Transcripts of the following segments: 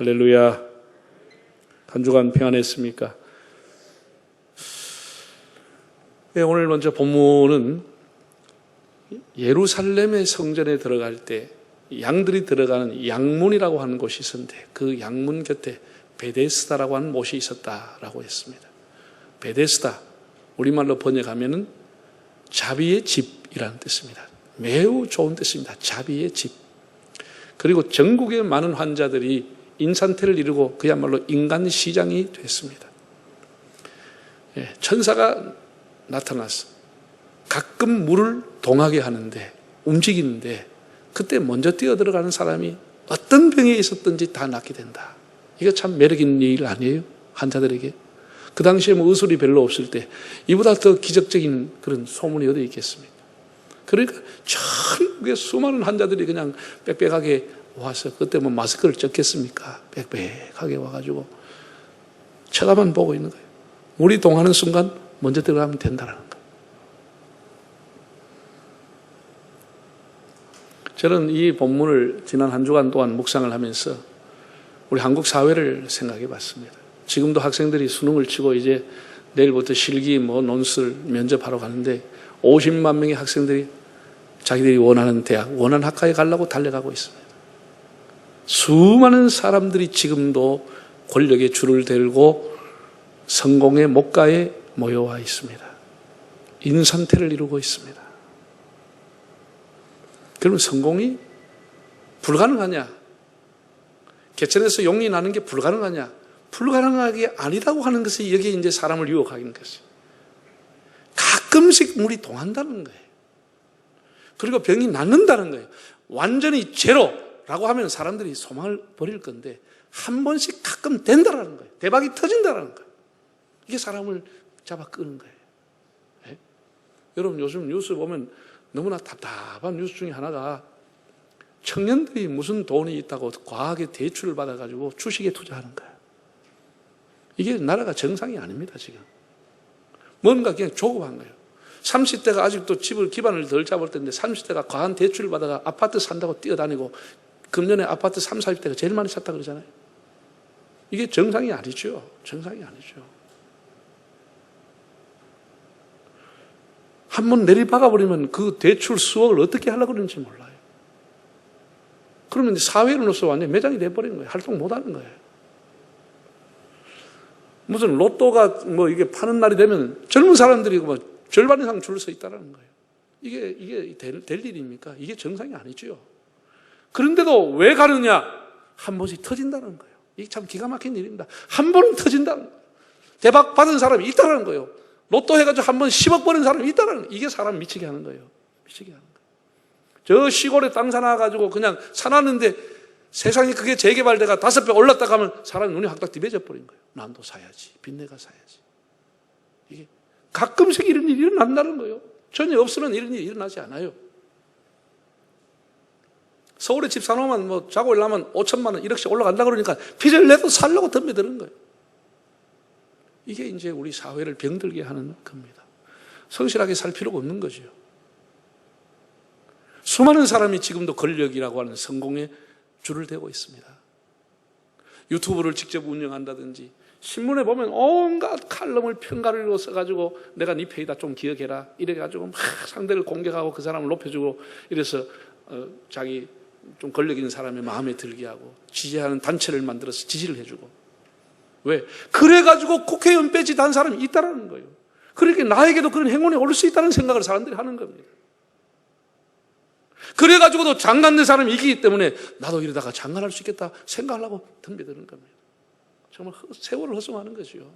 할렐루야. 한 주간 평안했습니까? 오늘 먼저 본문은 예루살렘의 성전에 들어갈 때 양들이 들어가는 양문이라고 하는 곳이 있었는데 그 양문 곁에 베데스다라고 하는 못이 있었다라고 했습니다. 베데스다, 우리말로 번역하면은 자비의 집이라는 뜻입니다. 매우 좋은 뜻입니다. 자비의 집. 그리고 전국의 많은 환자들이 인산태를 이루고 그야말로 인간 시장이 됐습니다. 천사가 나타났어. 가끔 물을 동하게 하는데, 움직이는데 그때 먼저 뛰어들어가는 사람이 어떤 병에 있었든지 다 낫게 된다. 이거 참 매력 있는 일 아니에요? 환자들에게. 그 당시에 뭐 의술이 별로 없을 때 이보다 더 기적적인 그런 소문이 어디 있겠습니까? 그러니까 전국에 수많은 환자들이 그냥 빽빽하게 와서, 그때 뭐 마스크를 쪘겠습니까? 빽빽하게 와가지고 쳐다만 보고 있는 거예요. 물이 동하는 순간 먼저 들어가면 된다는 거예요. 저는 이 본문을 지난 한 주간 동안 묵상을 하면서 우리 한국 사회를 생각해 봤습니다. 지금도 학생들이 수능을 치고 이제 내일부터 실기 논술 면접하러 가는데 50만 명의 학생들이 자기들이 원하는 대학, 원하는 학과에 가려고 달려가고 있습니다. 수많은 사람들이 지금도 권력의 줄을 들고 성공의 목가에 모여와 있습니다. 인산태를 이루고 있습니다. 그러면 성공이 불가능하냐? 개천에서 용이 나는 게 불가능하냐? 불가능하게 아니라고 하는 것이 여기에 이제 사람을 유혹하는 것이에요. 가끔씩 물이 동한다는 거예요. 그리고 병이 낫는다는 거예요. 완전히 제로라고 하면 사람들이 소망을 버릴 건데 한 번씩 가끔 된다는 거예요. 대박이 터진다는 거예요. 이게 사람을 잡아 끄는 거예요. 네? 여러분 요즘 뉴스 보면 너무나 답답한 뉴스 중에 하나가 청년들이 무슨 돈이 있다고 과하게 대출을 받아가지고 주식에 투자하는 거예요. 이게 나라가 정상이 아닙니다, 지금. 뭔가 그냥 조급한 거예요. 30대가 아직도 집을 기반을 덜 잡을 때인데 30대가 과한 대출을 받아가 아파트 산다고 뛰어다니고 금년에 아파트 30, 40대가 제일 많이 샀다 그러잖아요. 이게 정상이 아니죠. 정상이 아니죠. 한번 내리박아버리면 그 대출 수억을 어떻게 하려고 그러는지 몰라요. 그러면 사회로서 완전히 매장이 돼버리는 거예요. 활동 못 하는 거예요. 무슨 로또가 이게 파는 날이 되면 젊은 사람들이 절반 이상 줄 서 있다는 거예요. 이게 될 일입니까? 이게 정상이 아니죠. 그런데도 왜 가느냐? 한 번씩 터진다는 거예요. 이게 참 기가 막힌 일입니다. 한 번은 터진다는 거예요. 대박 받은 사람이 있다는 거예요. 로또 해가지고 한 번 10억 버는 사람이 있다는 거예요. 이게 사람 미치게 하는 거예요. 미치게 하는 거예요. 저 시골에 땅 사놔가지고 그냥 사놨는데 세상이 그게 재개발돼가 5배 올랐다 가면 사람이 눈이 확 뒤집어져 버린 거예요. 난도 사야지. 빚내가 사야지. 이게 가끔씩 이런 일이 일어난다는 거예요. 전혀 없으면 이런 일이 일어나지 않아요. 서울에 집 사놓으면 자고 일어나면 5천만 원, 1억씩 올라간다 그러니까 빚을 내도 살려고 덤벼드는 거예요. 이게 이제 우리 사회를 병들게 하는 겁니다. 성실하게 살 필요가 없는 거죠. 수많은 사람이 지금도 권력이라고 하는 성공에 줄을 대고 있습니다. 유튜브를 직접 운영한다든지 신문에 보면 온갖 칼럼을 평가를 써가지고 내가 네 페이다 좀 기억해라 이래가지고 막 상대를 공격하고 그 사람을 높여주고 이래서 자기 좀 권력 있는 사람의 마음에 들게 하고 지지하는 단체를 만들어서 지지를 해주고. 왜? 그래가지고 국회의원 빼지 단 사람이 있다는 거예요. 그러니까 나에게도 그런 행운이 올 수 있다는 생각을 사람들이 하는 겁니다. 그래가지고도 장관 된 사람이 이기기 때문에 나도 이러다가 장관할 수 있겠다 생각하려고 덤벼드는 겁니다. 정말 세월을 허송하는 거죠.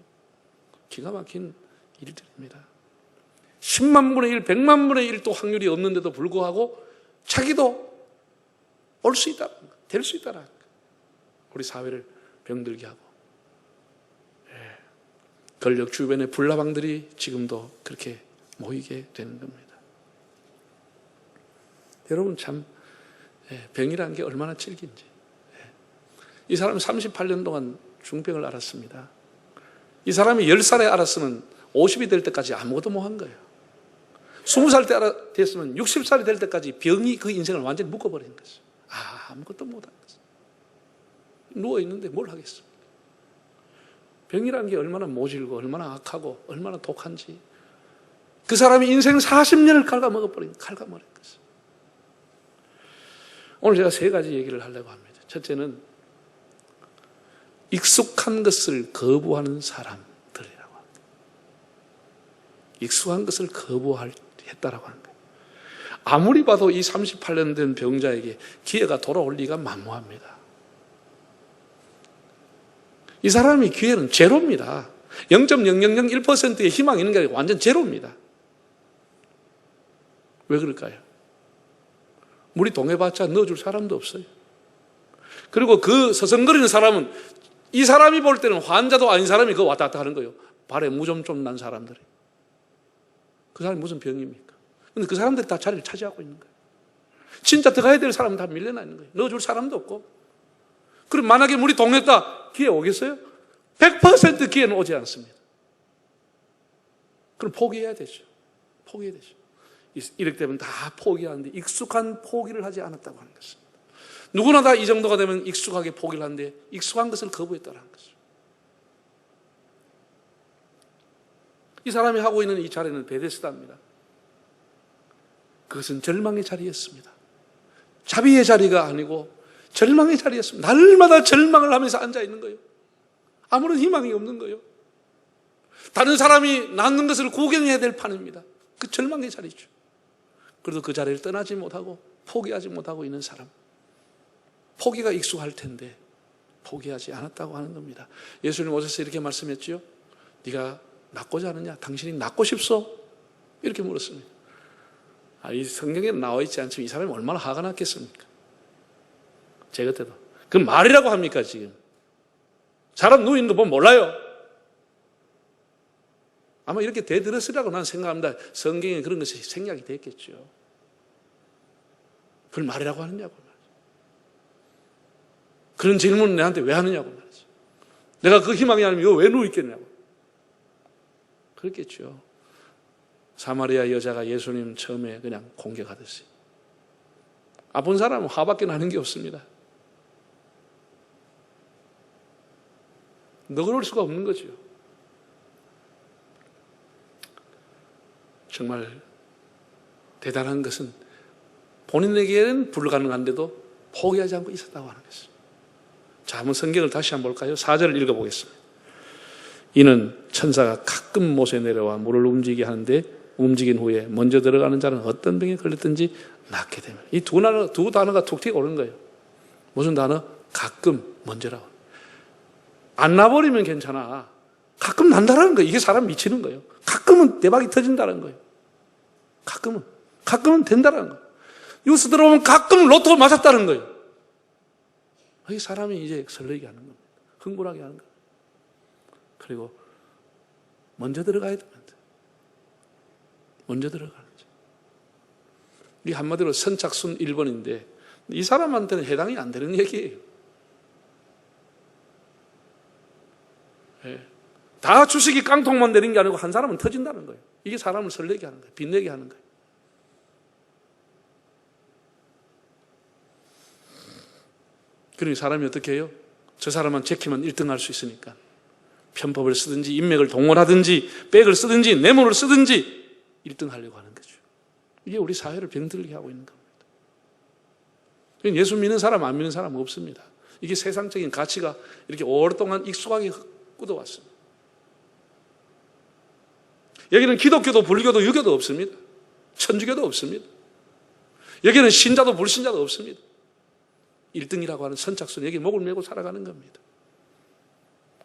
기가 막힌 일들입니다. 10만 분의 1, 100만 분의 1도 확률이 없는데도 불구하고 자기도 올 수 있다, 될 수 있다라. 우리 사회를 병들게 하고. 권력 주변의 불나방들이 지금도 그렇게 모이게 되는 겁니다. 여러분 참 병이라는 게 얼마나 질긴지. 이 사람은 38년 동안 중병을 앓았습니다. 이 사람이 10살에 앓았으면 50이 될 때까지 아무것도 못 한 거예요. 20살 때 됐으면 60살이 될 때까지 병이 그 인생을 완전히 묶어버린 거죠. 아무것도 못 한 거죠. 누워있는데 뭘 하겠습니까? 병이라는 게 얼마나 모질고 얼마나 악하고 얼마나 독한지 그 사람이 인생 40년을 갉아먹어버린 것이죠. 오늘 제가 세 가지 얘기를 하려고 합니다. 첫째는 익숙한 것을 거부하는 사람들이라고 합니다. 익숙한 것을 거부했다라고 하는 거예요. 아무리 봐도 이 38년 된 병자에게 기회가 돌아올 리가 만무합니다. 이 사람이 기회는 제로입니다. 0.0001%의 희망이 있는 게 아니고 완전 제로입니다. 왜 그럴까요? 물이 동해봤자 넣어줄 사람도 없어요. 그리고 그 서성거리는 사람은 이 사람이 볼 때는 환자도 아닌 사람이 그거 왔다 갔다 하는 거예요. 발에 무좀 좀 난 사람들이. 그 사람이 무슨 병입니까? 근데 그 사람들이 다 자리를 차지하고 있는 거예요. 진짜 들어가야 될 사람은 다 밀려나 있는 거예요. 넣어줄 사람도 없고. 그럼 만약에 물이 동했다, 기회 오겠어요? 100% 기회는 오지 않습니다. 그럼 포기해야 되죠. 포기해야 되죠. 이렇게 되면 다 포기하는데 익숙한 포기를 하지 않았다고 하는 것입니다. 누구나 다 이 정도가 되면 익숙하게 포기를 하는데 익숙한 것을 거부했다는 것이죠. 이 사람이 하고 있는 이 자리는 베데스다입니다. 그것은 절망의 자리였습니다. 자비의 자리가 아니고 절망의 자리였습니다. 날마다 절망을 하면서 앉아있는 거예요. 아무런 희망이 없는 거예요. 다른 사람이 낫는 것을 구경해야 될 판입니다. 그 절망의 자리죠. 그래도 그 자리를 떠나지 못하고 포기하지 못하고 있는 사람. 포기가 익숙할 텐데 포기하지 않았다고 하는 겁니다. 예수님 오셔서 이렇게 말씀했지요. 네가 낫고자 하느냐? 당신이 낫고 싶소? 이렇게 물었습니다. 이 성경에 나와 있지 않지만 이 사람이 얼마나 화가 났겠습니까? 제 곁에도. 그 말이라고 합니까 지금? 사람 누워 있는 거 보면 몰라요. 아마 이렇게 대들었으리라고 나는 생각합니다. 성경에 그런 것이 생략이 됐겠죠. 그걸 말이라고 하느냐고 말이죠. 그런 질문을 내한테 왜 하느냐고 말이죠. 내가 그 희망이 아니면 이거 왜 누워 있겠냐고. 그렇겠죠. 사마리아 여자가 예수님 처음에 그냥 공격하듯이. 아픈 사람은 화밖에 나는 게 없습니다. 너그러울 수가 없는 거죠. 정말 대단한 것은 본인에게는 불가능한데도 포기하지 않고 있었다고 하는 것입니다. 자, 한번 성경을 다시 한번 볼까요? 4절을 읽어보겠습니다. 이는 천사가 가끔 못에 내려와 물을 움직이게 하는데 움직인 후에 먼저 들어가는 자는 어떤 병에 걸렸든지 낫게 되면. 이 두 단어가 툭 튀어 오는 거예요. 무슨 단어? 가끔, 먼저라고. 안 나버리면 괜찮아. 가끔 난다라는 거예요. 이게 사람 미치는 거예요. 가끔은 대박이 터진다는 거예요. 가끔은 된다는 거예요. 뉴스 들어오면 가끔 로또 맞았다는 거예요. 이게 사람이 이제 설레게 하는 겁니다. 흥분하게 하는 거예요. 그리고 먼저 들어가야 됩니다. 먼저 들어가는 거죠. 이 한마디로 선착순 1번인데 이 사람한테는 해당이 안 되는 얘기예요. 네. 다 주식이 깡통만 내린 게 아니고 한 사람은 터진다는 거예요. 이게 사람을 설레게 하는 거예요. 빛내게 하는 거예요. 그러니 사람이 어떻게 해요? 저 사람만 제키면 1등 할 수 있으니까 편법을 쓰든지 인맥을 동원하든지 백을 쓰든지 뇌물을 쓰든지 1등 하려고 하는 거죠. 이게 우리 사회를 병들게 하고 있는 겁니다. 예수 믿는 사람 안 믿는 사람 없습니다. 이게 세상적인 가치가 이렇게 오랫동안 익숙하게 굳어왔습니다. 여기는 기독교도 불교도 유교도 없습니다. 천주교도 없습니다. 여기는 신자도 불신자도 없습니다. 1등이라고 하는 선착순, 여기 목을 메고 살아가는 겁니다.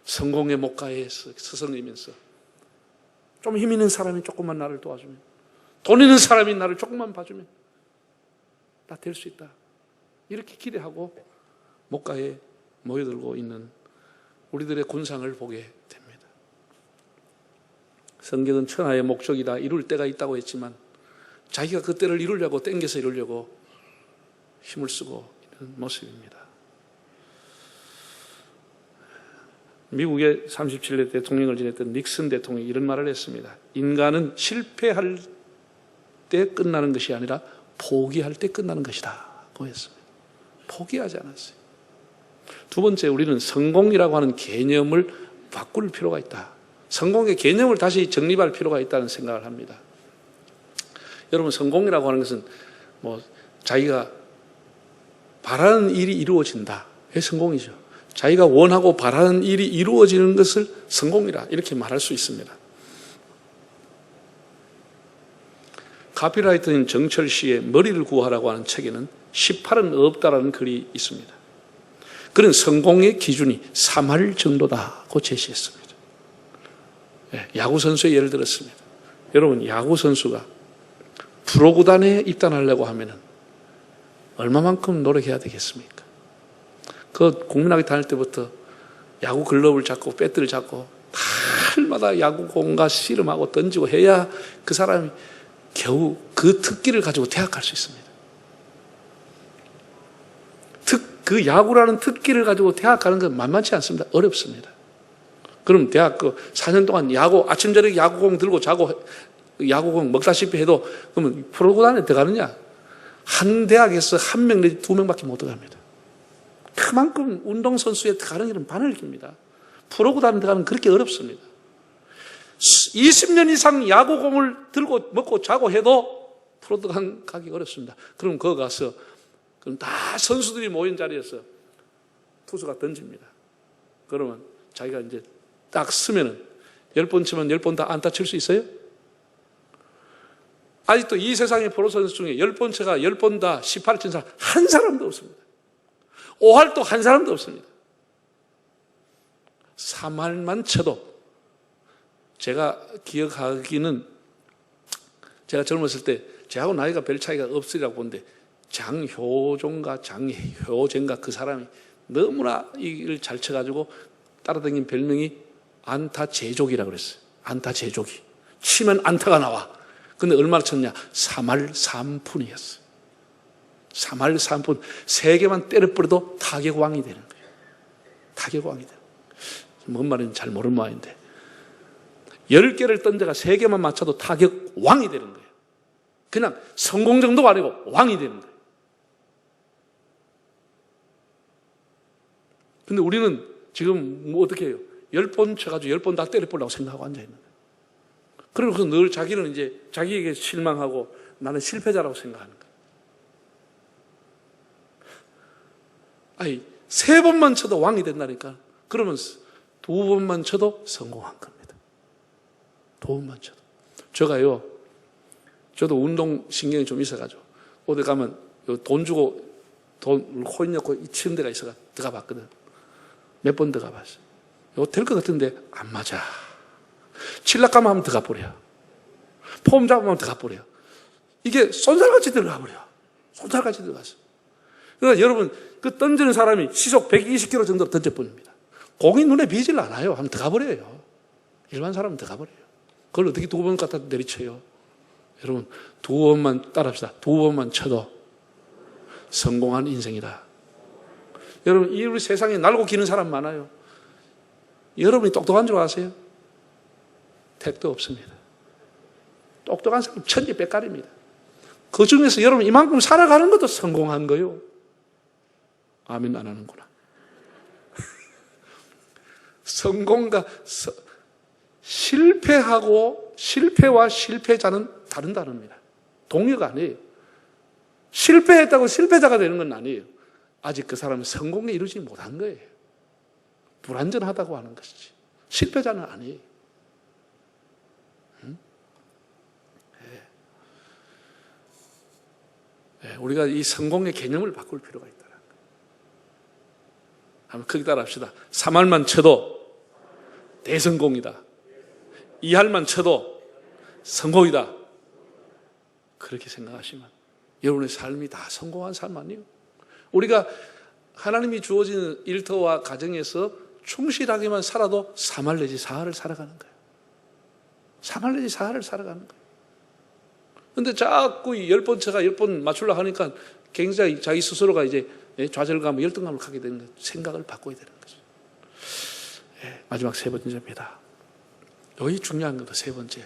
성공의 목가에 서성이면서 좀 힘 있는 사람이 조금만 나를 도와주면, 돈 있는 사람이 나를 조금만 봐주면 나 될 수 있다. 이렇게 기대하고 목가에 모여들고 있는 우리들의 군상을 보게 됩니다. 성경은 천하의 목적이다, 이룰 때가 있다고 했지만 자기가 그 때를 이루려고 땡겨서 이루려고 힘을 쓰고 있는 모습입니다. 미국의 37년 대통령을 지냈던 닉슨 대통령이 이런 말을 했습니다. 인간은 실패할 때 끝나는 것이 아니라 포기할 때 끝나는 것이다 고 했습니다. 포기하지 않았어요. 두 번째, 우리는 성공이라고 하는 개념을 바꿀 필요가 있다. 성공의 개념을 다시 정립할 필요가 있다는 생각을 합니다. 여러분, 성공이라고 하는 것은 자기가 바라는 일이 이루어진다. 그게 성공이죠. 자기가 원하고 바라는 일이 이루어지는 것을 성공이라 이렇게 말할 수 있습니다. 카피라이터인 정철 씨의 머리를 구하라고 하는 책에는 18은 없다라는 글이 있습니다. 그런 성공의 기준이 3할 정도다고 제시했습니다. 야구선수의 예를 들었습니다. 여러분, 야구선수가 프로구단에 입단하려고 하면 얼마만큼 노력해야 되겠습니까? 그 국민학교 다닐 때부터 야구 글러브를 잡고 배트를 잡고 날마다 야구공과 씨름하고 던지고 해야 그 사람이 겨우 그 특기를 가지고 대학 갈 수 있습니다. 그 야구라는 특기를 가지고 대학 가는 건 만만치 않습니다. 어렵습니다. 그럼 대학 4년 동안 아침 저녁 야구공 들고 자고 야구공 먹다시피 해도 그러면 프로구단에 들어가느냐? 한 대학에서 1명 내지 2명밖에 못 들어갑니다. 그만큼 운동선수에 들어가는 길은 바늘깁니다. 프로구단에 들어가는 그렇게 어렵습니다. 20년 이상 야구공을 들고 먹고 자고 해도 프로구단 가기 어렵습니다. 그럼 거기 가서 그럼 다 선수들이 모인 자리에서 투수가 던집니다. 그러면 자기가 이제 딱 쓰면은 10번 치면 10번 다 안타 칠 수 있어요? 아직도 이 세상의 프로 선수 중에 10번 쳐가 10번 다 18을 친 사람 한 사람도 없습니다. 5할도 한 사람도 없습니다. 3할만 쳐도 제가 기억하기는 제가 젊었을 때 저하고 나이가 별 차이가 없으리라고 보는데 장효종가 장효젠가 그 사람이 너무나 이걸 잘 쳐가지고 따라다닌 별명이 안타 제조기라고 그랬어요. 안타 제조기. 치면 안타가 나와. 근데 얼마나 쳤냐? 3할 3푼이었어요. 3할 3푼. 3개만 때려버려도 타격왕이 되는 거예요. 타격왕이 되는 거예요. 뭔 말인지 잘 모르는 말인데 10개를 던져가 3개만 맞춰도 타격왕이 되는 거예요. 그냥 성공 정도가 아니고 왕이 되는 거예요. 근데 우리는 지금 어떻게 해요? 10번 쳐가지고 10번 다 때려보려고 생각하고 앉아있는 거예요. 그러고서 늘 자기는 이제 자기에게 실망하고 나는 실패자라고 생각하는 거예요. 아니, 3번만 쳐도 왕이 된다니까. 그러면 2번만 쳐도 성공한 겁니다. 2번만 쳐도. 저도 운동신경이 좀 있어가지고 어디 가면 돈 주고 돈 코인 넣고 치는 데가 있어가 들어가 봤거든. 몇 번 들어가 봤어. 이거 될 것 같은데 안 맞아. 칠락가면 하면 들어가 버려. 폼 잡으면 들어가 버려. 이게 손살같이 들어가 버려. 손살같이 들어갔어. 그러니까 여러분 그 던지는 사람이 시속 120km 정도로 던져버립니다. 공이 눈에 비질 않아요. 하면 들어가 버려요. 일반 사람은 들어가 버려요. 그걸 어떻게 2번 갖다 내리쳐요? 여러분 2번만 따라합시다. 2번만 쳐도 성공한 인생이다. 여러분 이 우리 세상에 날고 기는 사람 많아요. 여러분이 똑똑한 줄 아세요? 택도 없습니다. 똑똑한 사람 천지백갈입니다. 그 중에서 여러분 이만큼 살아가는 것도 성공한 거요. 아멘 안 하는구나. 성공과 실패와 실패자는 다른 단어입니다. 동의가 아니에요. 실패했다고 실패자가 되는 건 아니에요. 아직 그 사람은 성공에 이르지 못한 거예요. 불완전하다고 하는 것이지. 실패자는 아니에요. 우리가 이 성공의 개념을 바꿀 필요가 있다. 한번 크게 따라 합시다. 3할만 쳐도 대성공이다. 2할만 쳐도 성공이다. 그렇게 생각하시면 여러분의 삶이 다 성공한 삶 아니에요? 우리가 하나님이 주어진 일터와 가정에서 충실하게만 살아도 3할 내지 4할을 살아가는 거예요. 3할 내지 4할을 살아가는 거예요. 근데 자꾸 10번 쳐가 10번 맞추려고 하니까 굉장히 자기 스스로가 이제 좌절감, 열등감을 갖게 되는 거예요. 생각을 바꿔야 되는 거죠. 마지막 3번째입니다. 여기 중요한 것도 3번째.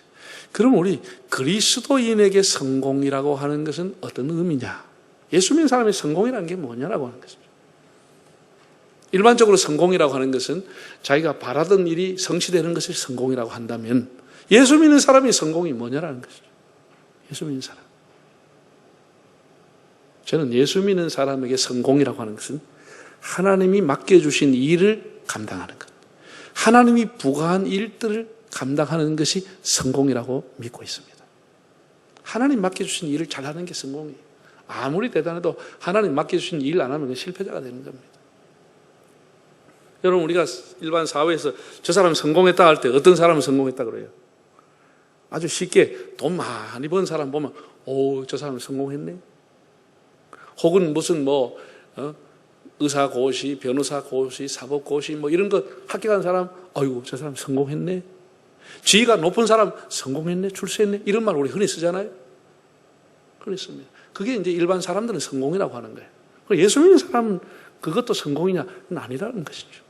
그럼 우리 그리스도인에게 성공이라고 하는 것은 어떤 의미냐? 예수 믿는 사람의 성공이라는 게 뭐냐라고 하는 것입니다. 일반적으로 성공이라고 하는 것은 자기가 바라던 일이 성취되는 것을 성공이라고 한다면 예수 믿는 사람이 성공이 뭐냐라는 것이죠. 예수 믿는 사람. 저는 예수 믿는 사람에게 성공이라고 하는 것은 하나님이 맡겨주신 일을 감당하는 것, 하나님이 부과한 일들을 감당하는 것이 성공이라고 믿고 있습니다. 하나님 맡겨주신 일을 잘하는 게 성공이에요. 아무리 대단해도 하나님 맡겨주신 일 안 하면 실패자가 되는 겁니다. 여러분, 우리가 일반 사회에서 저 사람 성공했다 할 때 어떤 사람은 성공했다 그래요? 아주 쉽게 돈 많이 번 사람 보면 오, 저 사람 성공했네. 혹은 무슨 의사 고시, 변호사 고시, 사법 고시 이런 거 합격한 사람, 아이고 저 사람 성공했네. 지위가 높은 사람 성공했네, 출세했네, 이런 말 우리 흔히 쓰잖아요. 흔히 씁니다. 그게 이제 일반 사람들은 성공이라고 하는 거예요. 예수 믿는 사람은 그것도 성공이냐? 그건 아니라는 것이죠.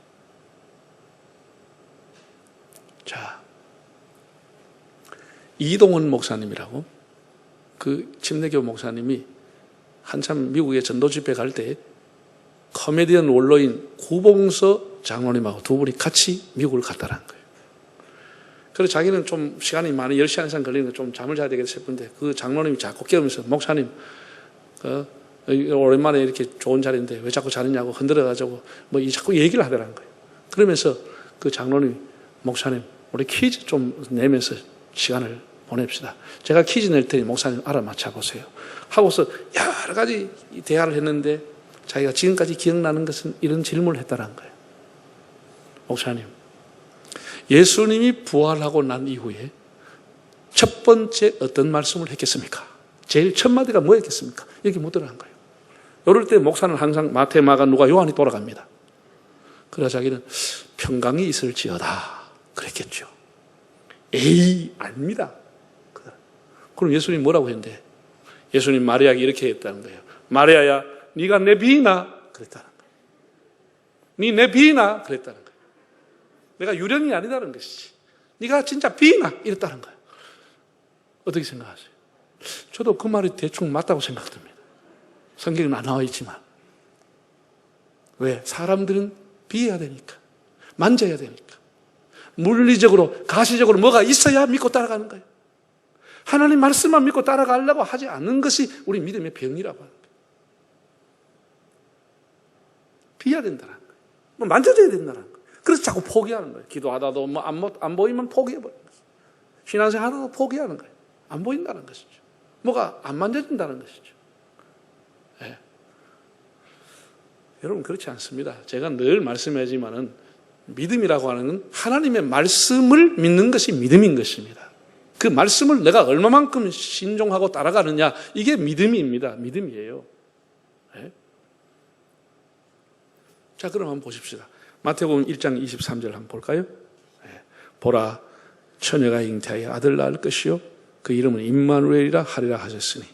자, 이동원 목사님이라고 그 침례교 목사님이 한참 미국에 전도 집회 갈 때 코미디언 원로인 구봉서 장로님하고 두 분이 같이 미국을 갔다라는 거예요. 그래서 자기는 좀 시간이 많이 10시간 이상 걸리는 거 좀 잠을 자야 되겠다 싶은데 그 장로님이 자꾸 깨우면서 목사님 오랜만에 이렇게 좋은 자리인데 왜 자꾸 자느냐고 흔들어가지고 자꾸 얘기를 하더라는 거예요. 그러면서 그 장로님이 목사님 우리 퀴즈 좀 내면서 시간을 보냅시다. 제가 퀴즈 낼 테니 목사님 알아맞혀 보세요. 하고서 여러 가지 대화를 했는데 자기가 지금까지 기억나는 것은 이런 질문을 했다는 거예요. 목사님, 예수님이 부활하고 난 이후에 첫 번째 어떤 말씀을 했겠습니까? 제일 첫 마디가 뭐였겠습니까? 이렇게 묻더라는 거예요. 이럴 때 목사는 항상 마태, 마가, 누가, 요한이 돌아갑니다. 그래서 자기는 평강이 있을지어다 그랬겠죠. 에이, 아닙니다. 그럼 예수님 뭐라고 했는데? 예수님 마리아에게 이렇게 했다는 거예요. 마리아야, 네가 내 비나? 그랬다는 거예요. 네 내 비나? 그랬다는 거예요. 내가 유령이 아니다는 것이지. 네가 진짜 비나? 이랬다는 거예요. 어떻게 생각하세요? 저도 그 말이 대충 맞다고 생각됩니다. 성경은 안 나와 있지만. 왜? 사람들은 비해야 되니까. 만져야 되니까. 물리적으로, 가시적으로 뭐가 있어야 믿고 따라가는 거예요. 하나님 말씀만 믿고 따라가려고 하지 않는 것이 우리 믿음의 병이라고 하는 거예요. 비해야 된다는 거예요. 만져줘야 된다는 거예요. 그래서 자꾸 포기하는 거예요. 기도하다도 안 보이면 포기해버리는 거예요. 신앙생활 하다도 포기하는 거예요. 안 보인다는 것이죠. 뭐가 안 만져진다는 것이죠. 네. 여러분 그렇지 않습니다. 제가 늘 말씀하지만은 믿음이라고 하는 건 하나님의 말씀을 믿는 것이 믿음인 것입니다. 그 말씀을 내가 얼마만큼 신종하고 따라가느냐, 이게 믿음입니다. 믿음이에요. 네? 자, 그럼 한번 보십시다. 마태복음 1장 23절 한번 볼까요? 네. 보라, 처녀가 잉태하여 아들 낳을 것이요 그 이름은 임마누엘이라 하리라 하셨으니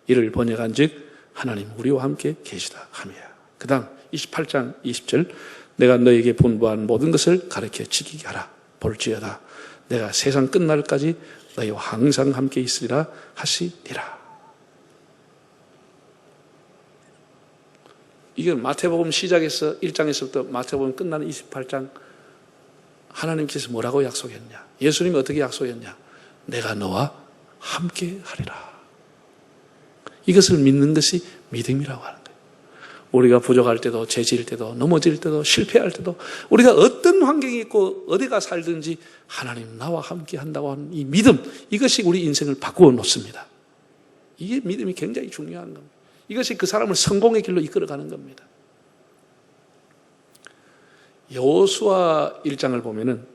이를 번역한 즉 하나님 우리와 함께 계시다 함이야. 그 다음 28장 20절 내가 너에게 분부한 모든 것을 가르쳐 지키게 하라. 볼지어다 내가 세상 끝날까지 너희와 항상 함께 있으리라 하시니라. 이건 마태복음 시작에서 1장에서부터 마태복음 끝나는 28장 하나님께서 뭐라고 약속했냐? 예수님이 어떻게 약속했냐? 내가 너와 함께 하리라. 이것을 믿는 것이 믿음이라고 하는 거예요. 우리가 부족할 때도, 죄질 때도, 넘어질 때도, 실패할 때도, 우리가 어떤 환경이 있고 어디가 살든지 하나님 나와 함께 한다고 하는 이 믿음, 이것이 우리 인생을 바꾸어 놓습니다. 이게 믿음이 굉장히 중요한 겁니다. 이것이 그 사람을 성공의 길로 이끌어가는 겁니다. 여호수아 1장을 보면은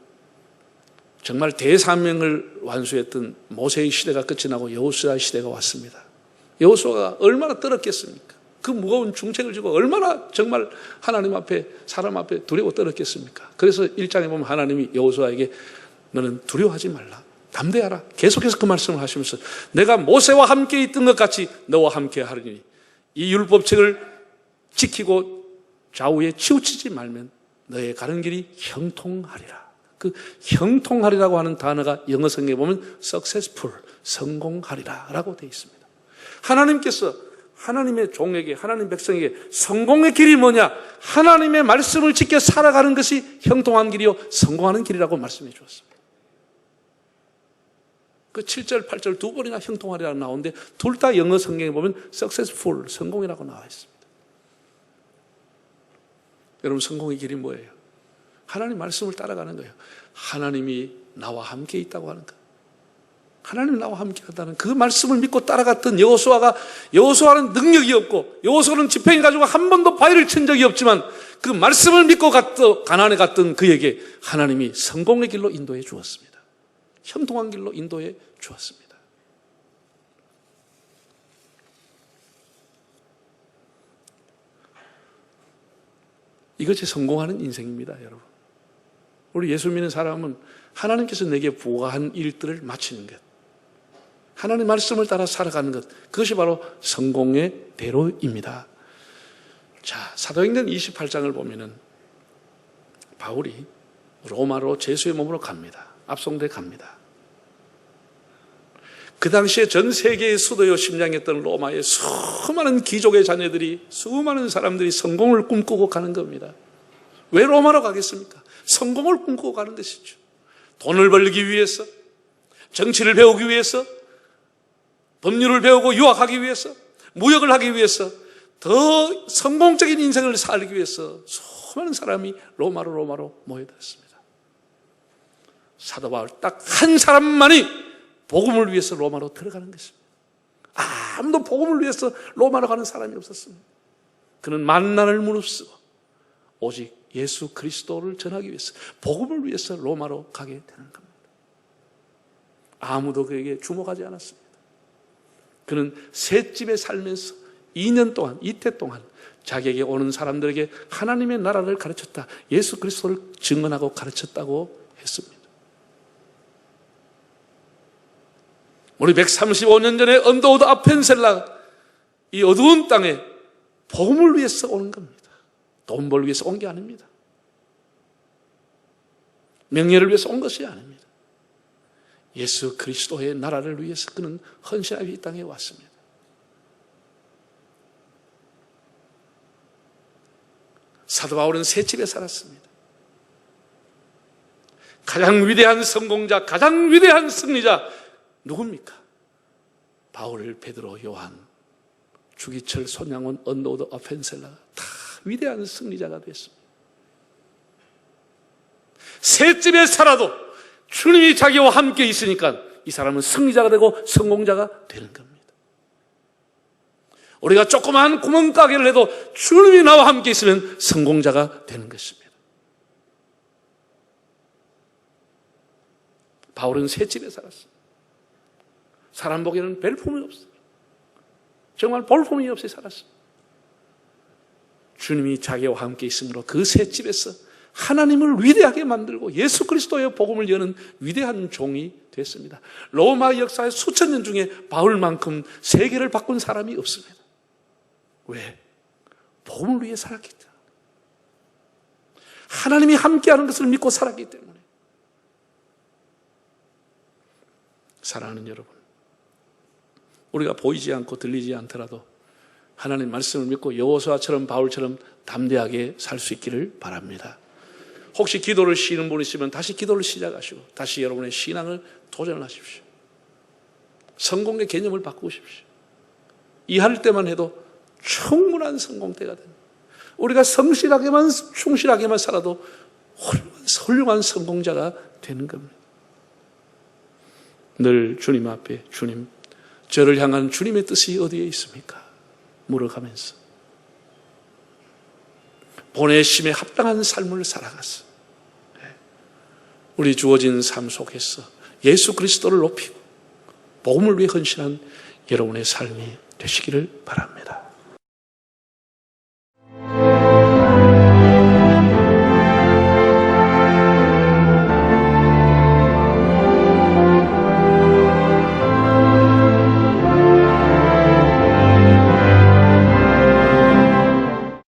정말 대사명을 완수했던 모세의 시대가 끝이 나고 여호수아 시대가 왔습니다. 여호수아가 얼마나 떨었겠습니까? 그 무거운 중책을 지고 얼마나 정말 하나님 앞에, 사람 앞에 두려워 떨었겠습니까? 그래서 1장에 보면 하나님이 여호수아에게 너는 두려워하지 말라. 담대하라. 계속해서 그 말씀을 하시면서 내가 모세와 함께 있던 것 같이 너와 함께 하리니 이 율법책을 지키고 좌우에 치우치지 말면 너의 가는 길이 형통하리라. 그 형통하리라고 하는 단어가 영어 성경에 보면 successful, 성공하리라 라고 되어 있습니다. 하나님께서 하나님의 종에게, 하나님 백성에게 성공의 길이 뭐냐? 하나님의 말씀을 지켜 살아가는 것이 형통한 길이요 성공하는 길이라고 말씀해 주었습니다. 그 7절, 8절 두 번이나 형통하리라고 나오는데 둘 다 영어 성경에 보면 successful, 성공이라고 나와 있습니다. 여러분, 성공의 길이 뭐예요? 하나님 말씀을 따라가는 거예요. 하나님이 나와 함께 있다고 하는 것. 하나님 나와 함께 한다는 그 말씀을 믿고 따라갔던 여호수아는 능력이 없고 여호수아는 지팡이 가지고 한 번도 바위를 친 적이 없지만 그 말씀을 믿고 가나안에 갔던 그에게 하나님이 성공의 길로 인도해 주었습니다. 형통한 길로 인도해 주었습니다. 이것이 성공하는 인생입니다, 여러분. 우리 예수 믿는 사람은 하나님께서 내게 부과한 일들을 마치는 것, 하나님 말씀을 따라 살아가는 것, 그것이 바로 성공의 대로입니다. 자, 사도행전 28장을 보면은 바울이 로마로 제수의 몸으로 갑니다. 압송돼 갑니다. 그 당시에 전 세계의 수도요 심장이었던 로마의 수많은 귀족의 자녀들이, 수많은 사람들이 성공을 꿈꾸고 가는 겁니다. 왜 로마로 가겠습니까? 성공을 꿈꾸고 가는 것이죠. 돈을 벌기 위해서, 정치를 배우기 위해서, 법률을 배우고 유학하기 위해서, 무역을 하기 위해서, 더 성공적인 인생을 살기 위해서 수많은 사람이 로마로 모여들었습니다. 사도 바울 딱 한 사람만이 복음을 위해서 로마로 들어가는 것입니다. 아무도 복음을 위해서 로마로 가는 사람이 없었습니다. 그는 만난을 무릅쓰고 오직 예수 그리스도를 전하기 위해서, 복음을 위해서 로마로 가게 되는 겁니다. 아무도 그에게 주목하지 않았습니다. 그는 셋집에 살면서 2년 동안, 이태 동안 자기에게 오는 사람들에게 하나님의 나라를 가르쳤다, 예수 그리스도를 증언하고 가르쳤다고 했습니다. 우리 135년 전에 언더우드 아펜셀라, 이 어두운 땅에 복음을 위해서 오는 겁니다. 돈 벌기 위해서 온 게 아닙니다. 명예를 위해서 온 것이 아닙니다. 예수 그리스도의 나라를 위해서 그는 헌신하여 이 땅에 왔습니다. 사도 바울은 새 집에 살았습니다. 가장 위대한 성공자, 가장 위대한 승리자 누굽니까? 바울, 베드로, 요한, 주기철, 손양원, 언더우드 아펜셀라가 다 위대한 승리자가 됐습니다. 새 집에 살아도 주님이 자기와 함께 있으니까 이 사람은 승리자가 되고 성공자가 되는 겁니다. 우리가 조그마한 구멍가게를 해도 주님이 나와 함께 있으면 성공자가 되는 것입니다. 바울은 새 집에 살았습니다. 사람 보기에는 별품이 없어요. 정말 볼품이 없이 살았습니다. 주님이 자기와 함께 있으므로 그 새 집에서 하나님을 위대하게 만들고 예수 그리스도의 복음을 여는 위대한 종이 됐습니다. 로마 역사의 수천 년 중에 바울만큼 세계를 바꾼 사람이 없습니다. 왜? 복음을 위해 살았기 때문에, 하나님이 함께하는 것을 믿고 살았기 때문에. 사랑하는 여러분, 우리가 보이지 않고 들리지 않더라도 하나님 말씀을 믿고 여호수아처럼 바울처럼 담대하게 살 수 있기를 바랍니다. 혹시 기도를 쉬는 분 있으면 다시 기도를 시작하시고 다시 여러분의 신앙을 도전하십시오. 성공의 개념을 바꾸십시오. 이할 때만 해도 충분한 성공대가 됩니다. 우리가 성실하게만, 충실하게만 살아도 훌륭한 성공자가 되는 겁니다. 늘 주님 앞에, 주님, 저를 향한 주님의 뜻이 어디에 있습니까? 물어가면서 보내심에 합당한 삶을 살아가서 우리 주어진 삶 속에서 예수 그리스도를 높이고 복음을 위해 헌신한 여러분의 삶이 되시기를 바랍니다.